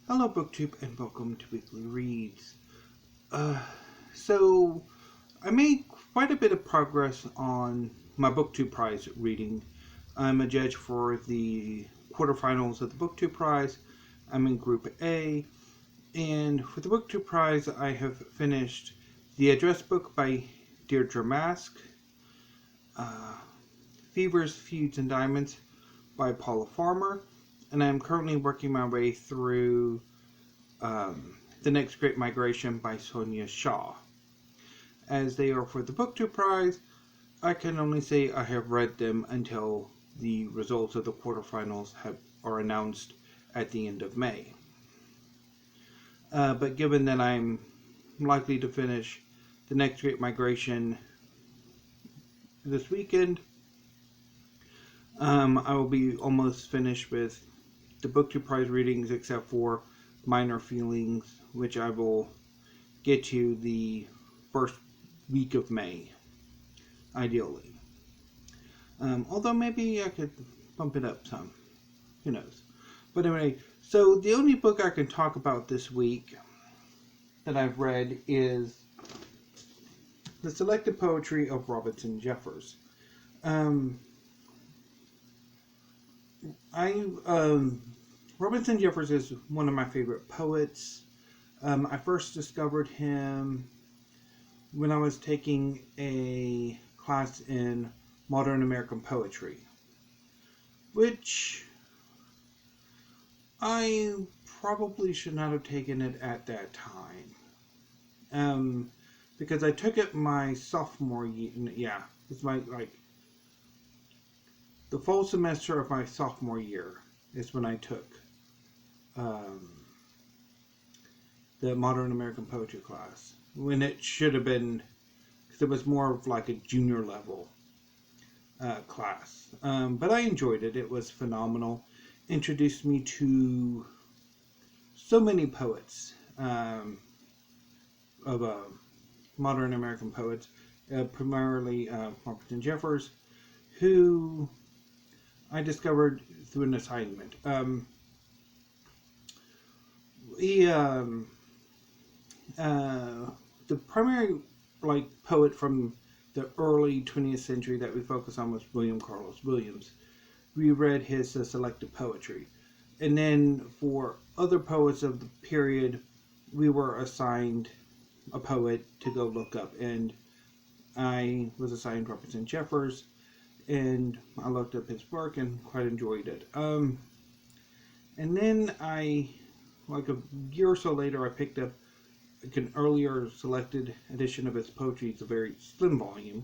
Hello BookTube and welcome to Weekly Reads. So I made quite a bit of progress on my BookTube Prize reading. I'm a judge for the quarterfinals of the BookTube Prize. I'm in Group A, and for the BookTube Prize I have finished The Address Book by Deirdre, Fevers, Feuds, and Diamonds by Paula Farmer, and I'm currently working my way through The Next Great Migration by Sonia Shah. As they are for the BookTube Prize, I can only say I have read them until the results of the quarterfinals are announced at the end of May. But given that I'm likely to finish The Next Great Migration this weekend, I will be almost finished with the BookTube Prize readings except for Minor Feelings, which I will get to the first week of May, ideally. Although maybe I could bump it up some. Who knows? But anyway, so the only book I can talk about this week that I've read is The Selected Poetry of Robinson Jeffers. Robinson Jeffers is one of my favorite poets. I first discovered him when I was taking a class in modern American poetry, which I probably should not have taken it at that time, because I took it my sophomore year. Yeah, it's my the fall semester of my sophomore year is when I took the modern American poetry class, when it should have been, because it was more of like a junior level class. But I enjoyed it. It was phenomenal. Introduced me to so many poets of modern American poets, primarily Robinson Jeffers, who I discovered through an assignment. The primary poet from the early 20th century that we focus on was William Carlos Williams. We read his selected poetry, and then for other poets of the period, we were assigned a poet to go look up, and I was assigned Robinson Jeffers, and I looked up his work and quite enjoyed it. And then a year or so later, I picked up an earlier selected edition of his poetry. It's a very slim volume.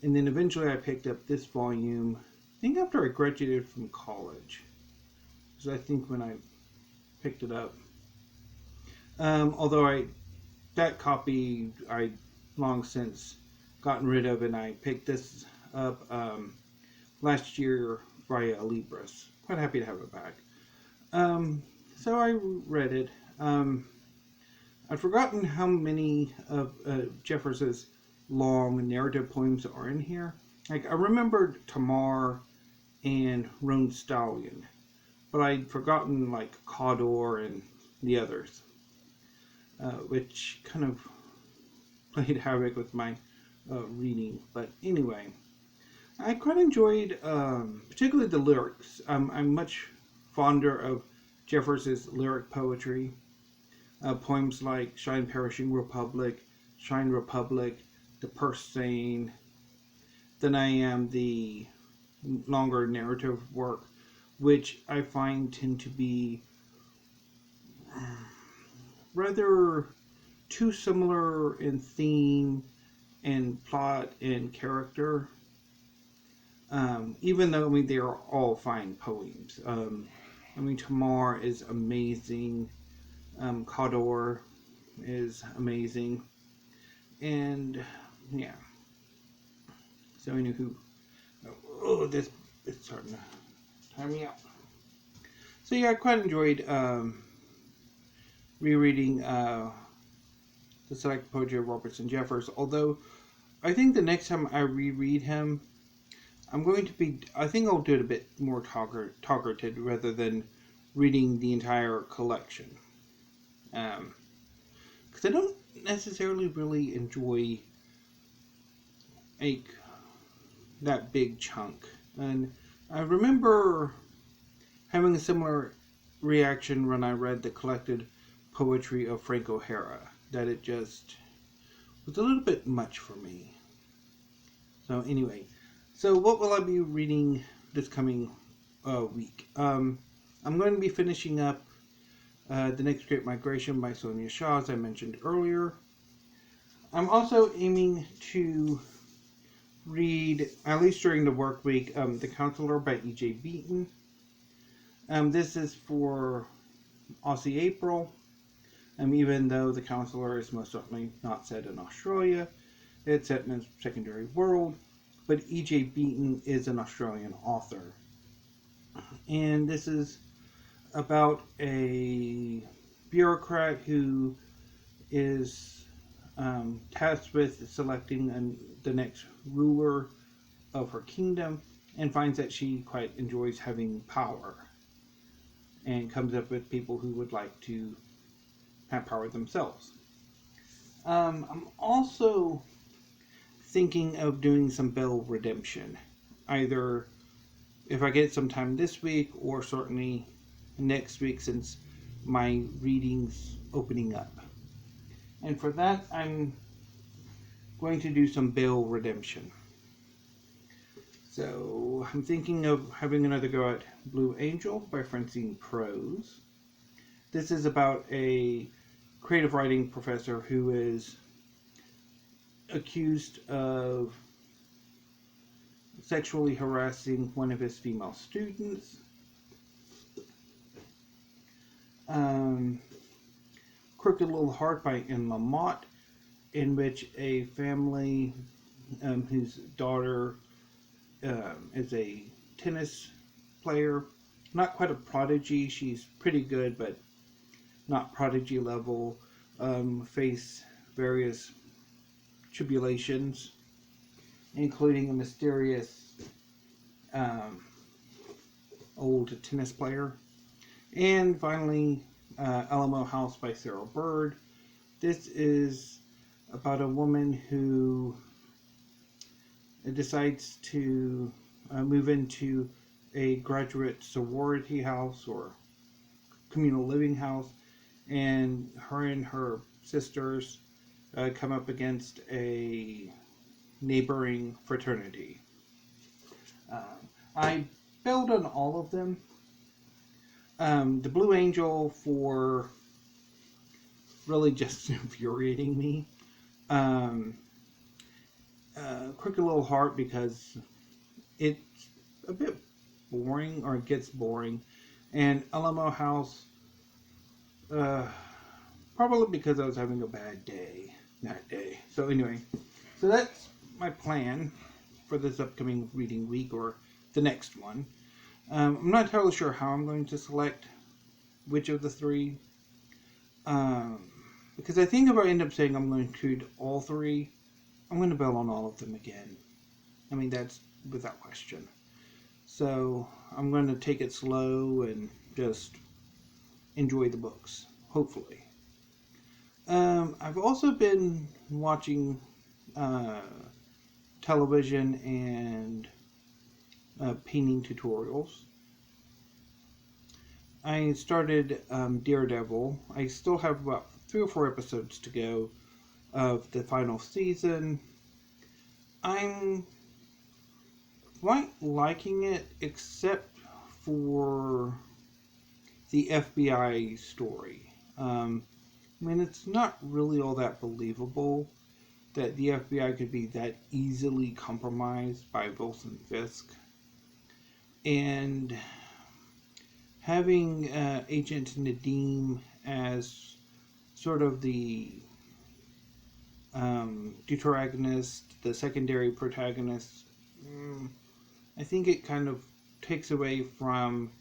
And then eventually I picked up this volume, I think after I graduated from college. So I think when I picked it up. Although that copy I long since gotten rid of, and I picked this up last year via Libris. Quite happy to have it back. So I read it. I'd forgotten how many of Jeffers's long narrative poems are in here. I remembered Tamar and Roan Stallion, but I'd forgotten Cawdor and the others, which kind of played havoc with my reading. But anyway, I quite enjoyed particularly the lyrics. I'm much fonder of Jeffers's lyric poetry. Poems like Shine Perishing Republic, Shine Republic, The Purse Saying, than I am the longer narrative work, which I find tend to be rather too similar in theme and plot and character. Even though they are all fine poems. Tamar is amazing. Cawdor is amazing, and yeah. So anywho, this is starting to tire me out. So yeah, I quite enjoyed rereading the Selected Poetry of Robinson Jeffers. Although I think the next time I reread him, I think I'll do it a bit more targeted rather than reading the entire collection. Because I don't necessarily really enjoy like that big chunk. And I remember having a similar reaction when I read the collected poetry of Frank O'Hara, that it just was a little bit much for me. So anyway, so what will I be reading this coming week? I'm going to be finishing up The Next Great Migration by Sonia Shah, as I mentioned earlier. I'm also aiming to read, at least during the work week, The Councillor by E.J. Beaton. This is for Aussie April. Even though The Councillor is most certainly not set in Australia, it's set in a secondary world, but E.J. Beaton is an Australian author. And this is about a bureaucrat who is tasked with selecting the next ruler of her kingdom, and finds that she quite enjoys having power, and comes up with people who would like to have power themselves. I'm also thinking of doing some Belle Redemption, either if I get some time this week or certainly next week, since my reading's opening up. And for that, I'm going to do some Belle Redemption. So I'm thinking of having another go at Blue Angel by Francine Prose. This is about a creative writing professor who is accused of sexually harassing one of his female students. Crooked Little Heart by Lamott, in which a family whose daughter is a tennis player, not quite a prodigy, she's pretty good, but not prodigy level, face various tribulations, including a mysterious old tennis player. And finally, Alamo House by Sarah Bird. This is about a woman who decides to move into a graduate sorority house or communal living house, and her sisters come up against a neighboring fraternity. I bailed on all of them. The Blue Angel for really just infuriating me. Crooked Little Heart because it's a bit boring, or it gets boring. And Alamo House, probably because I was having a bad day that day. So anyway, so that's my plan for this upcoming reading week, or the next one. I'm not entirely sure how I'm going to select which of the three, because I think if I end up saying I'm going to read all three, I'm going to bail on all of them again. I mean, that's without question. So I'm going to take it slow and just enjoy the books, hopefully. I've also been watching television and painting tutorials. I started Daredevil. I still have about 3 or 4 episodes to go of the final season. I'm quite liking it, except for the FBI story. I mean, it's not really all that believable that the FBI could be that easily compromised by Wilson Fisk. And having Agent Nadeem as sort of the deuteragonist, the secondary protagonist, I think it kind of takes away from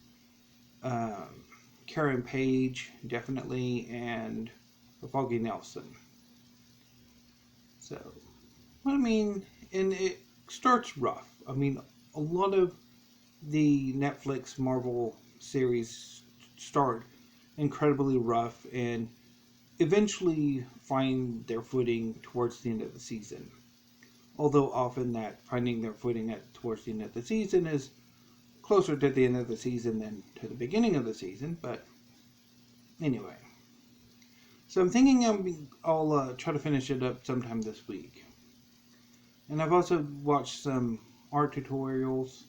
Karen Page, definitely, and Foggy Nelson. So, I mean, and it starts rough. I mean, a lot of the Netflix Marvel series start incredibly rough and eventually find their footing towards the end of the season. Although often that finding their footing towards the end of the season is closer to the end of the season than to the beginning of the season. But anyway, so I'm thinking I'll try to finish it up sometime this week. And I've also watched some art tutorials.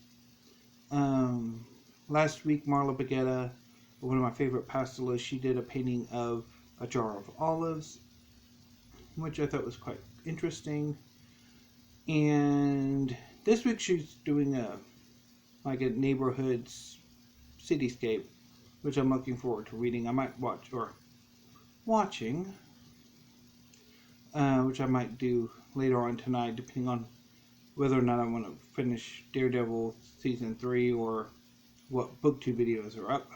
Last week, Marla Baguetta, one of my favorite pastelists, she did a painting of a jar of olives, which I thought was quite interesting. And this week she's doing a neighborhood cityscape, which I'm looking forward to reading. I might watching, which I might do later on tonight, depending on whether or not I want to finish Daredevil Season 3 or what BookTube videos are up.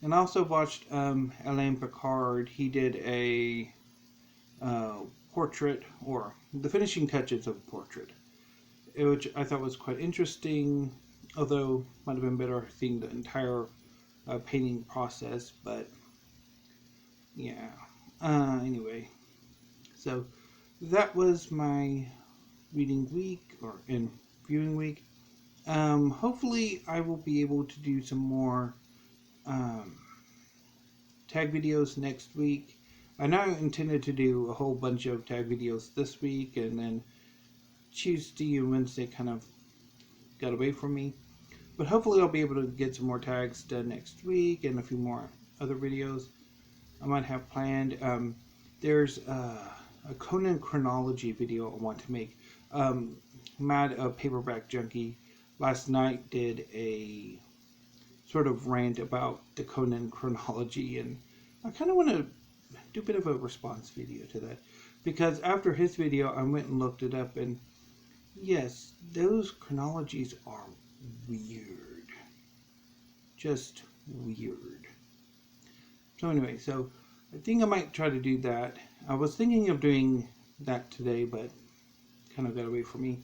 And I also watched Alain Picard. He did a portrait, or the finishing touches of a portrait, which I thought was quite interesting, although might have been better seeing the entire painting process, but yeah. Anyway, so that was my reading week, and viewing week. Hopefully I will be able to do some more tag videos next week. I now intended to do a whole bunch of tag videos this week, and then Tuesday and Wednesday kind of got away from me. But hopefully I'll be able to get some more tags done next week, and a few more other videos I might have planned. There's a Conan chronology video I want to make. Matt, a paperback junkie, last night did a sort of rant about the Conan chronology, and I kind of want to do a bit of a response video to that, because after his video I went and looked it up, and yes, those chronologies are weird. Just weird. So anyway, so I think I might try to do that. I was thinking of doing that today, but kind of got away from me.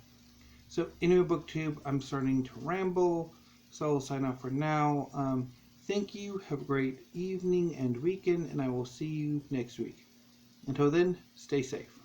So anyway, BookTube, I'm starting to ramble, so I'll sign off for now. Thank you, have a great evening and weekend, and I will see you next week. Until then, stay safe.